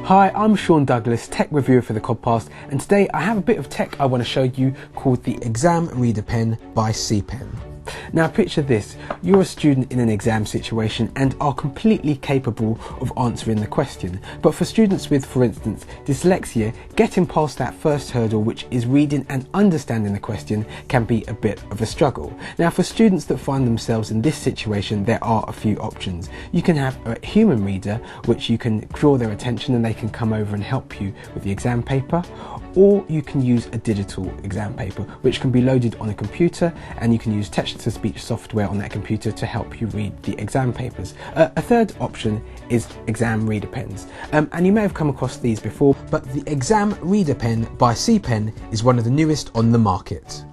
Hi, I'm Sean Douglas, tech reviewer for the Codpast, and today I have a bit of tech I want to show you called the ExamReader pen by C-Pen. Now picture this, you're a student in an exam situation and are completely capable of answering the question. But for students with, for instance, dyslexia, getting past that first hurdle, which is reading and understanding the question, can be a bit of a struggle. Now for students that find themselves in this situation, there are a few options. You can have a human reader, which you can draw their attention and they can come over and help you with the exam paper. Or you can use a digital exam paper, which can be loaded on a computer, and you can use text-to-speech software on that computer to help you read the exam papers. A third option is exam reader pens, and you may have come across these before, but the exam reader pen by C-Pen is one of the newest on the market.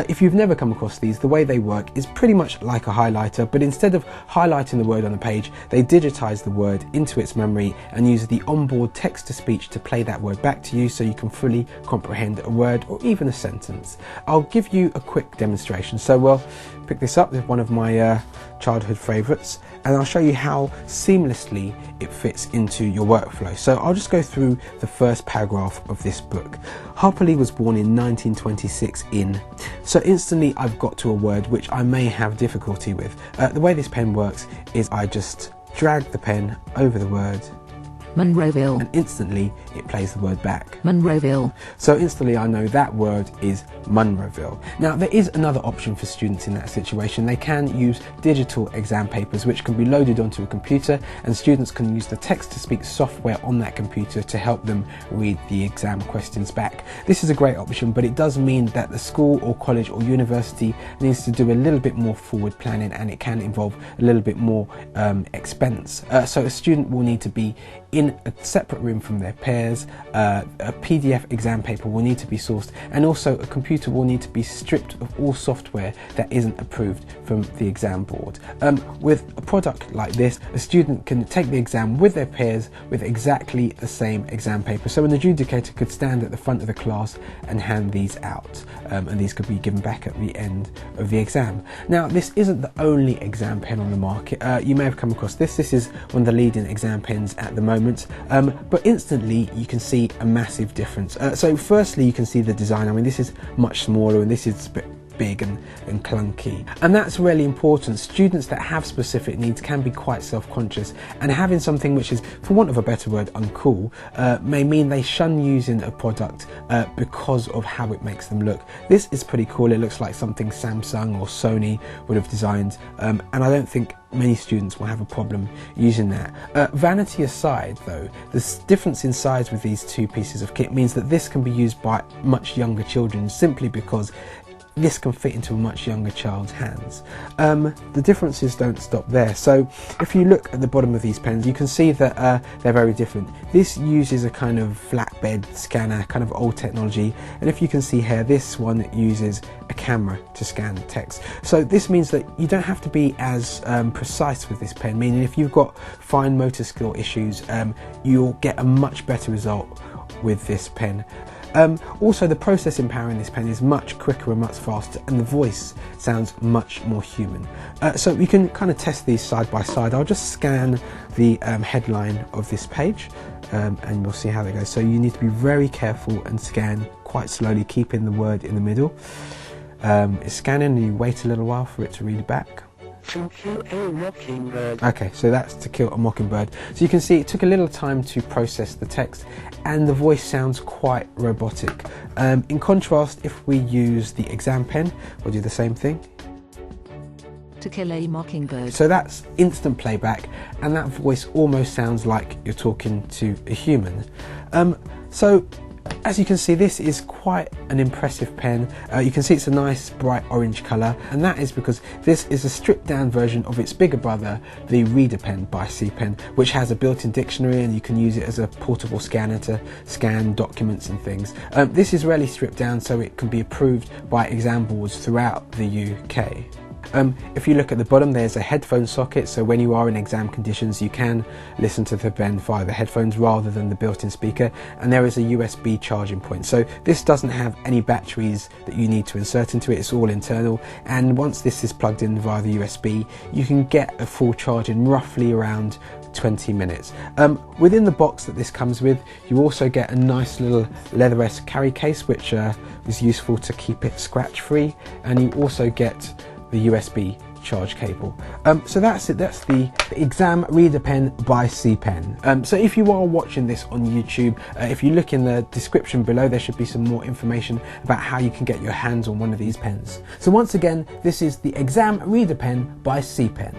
If you've never come across these, the way they work is pretty much like a highlighter, but instead of highlighting the word on the page, they digitize the word into its memory and use the onboard text-to-speech to play that word back to you so you can fully comprehend a word or even a sentence. I'll give you a quick demonstration. So we'll pick this up with one of my childhood favourites, and I'll show you how seamlessly it fits into your workflow. So I'll just go through the first paragraph of this book. Harper Lee was born in 1926 in... So instantly I've got to a word which I may have difficulty with. The way this pen works is I just drag the pen over the word, Monroeville, and instantly it plays the word back, Monroeville. So instantly I know that word is Monroeville. Now there is another option for students in that situation. They can use digital exam papers, which can be loaded onto a computer, and students can use the text-to-speech software on that computer to help them read the exam questions back. This is a great option, but it does mean that the school or college or university needs to do a little bit more forward planning, and it can involve a little bit more expense. So a student will need to be in a separate room from their peers, a PDF exam paper will need to be sourced, and also a computer will need to be stripped of all software that isn't approved from the exam board. With a product like this, a student can take the exam with their peers with exactly the same exam paper. So an adjudicator could stand at the front of the class and hand these out, and these could be given back at the end of the exam. Now this isn't the only exam pen on the market. You may have come across this. This is one of the leading exam pens at the moment. But instantly you can see a massive difference. So firstly you can see the design. I mean, this is much smaller and this is a bit big and clunky, and that's really important. Students that have specific needs can be quite self-conscious, and having something which is, for want of a better word, uncool may mean they shun using a product because of how it makes them look. This is pretty cool. It looks like something Samsung or Sony would have designed, and I don't think many students will have a problem using that. Vanity aside though, the difference in size with these two pieces of kit means that this can be used by much younger children, simply because this can fit into a much younger child's hands. The differences don't stop there. So if you look at the bottom of these pens, you can see that they're very different. This uses a kind of flatbed scanner, kind of old technology, and if you can see here, this one uses a camera to scan the text. So this means that you don't have to be as precise with this pen, meaning if you've got fine motor skill issues, you'll get a much better result with this pen. Also, the processing power in this pen is much quicker and much faster, and the voice sounds much more human. So you can kind of test these side by side. I'll just scan the headline of this page, and we'll see how they go. So you need to be very careful and scan quite slowly, keeping the word in the middle. It's scanning, and you wait a little while for it to read back. To kill a mockingbird. Okay, so that's to kill a mockingbird. So you can see it took a little time to process the text, and the voice sounds quite robotic. In contrast, if we use the exam pen, we'll do the same thing. To kill a mockingbird. So that's instant playback, and that voice almost sounds like you're talking to a human. So as you can see, this is quite an impressive pen. You can see it's a nice bright orange colour, and that is because this is a stripped down version of its bigger brother, the Reader pen by C-Pen, which has a built-in dictionary, and you can use it as a portable scanner to scan documents and things. This is really stripped down so it can be approved by exam boards throughout the UK. If you look at the bottom, there's a headphone socket, so when you are in exam conditions you can listen to the pen via the headphones rather than the built-in speaker, and there is a USB charging point. So this doesn't have any batteries that you need to insert into it, it's all internal, and once this is plugged in via the USB you can get a full charge in roughly around 20 minutes. Within the box that this comes with, you also get a nice little leather-esque carry case which is useful to keep it scratch free, and you also get the USB charge cable. So that's it, that's the Exam Reader pen by C Pen. So if you are watching this on YouTube, if you look in the description below, there should be some more information about how you can get your hands on one of these pens. So once again, this is the Exam Reader pen by C Pen.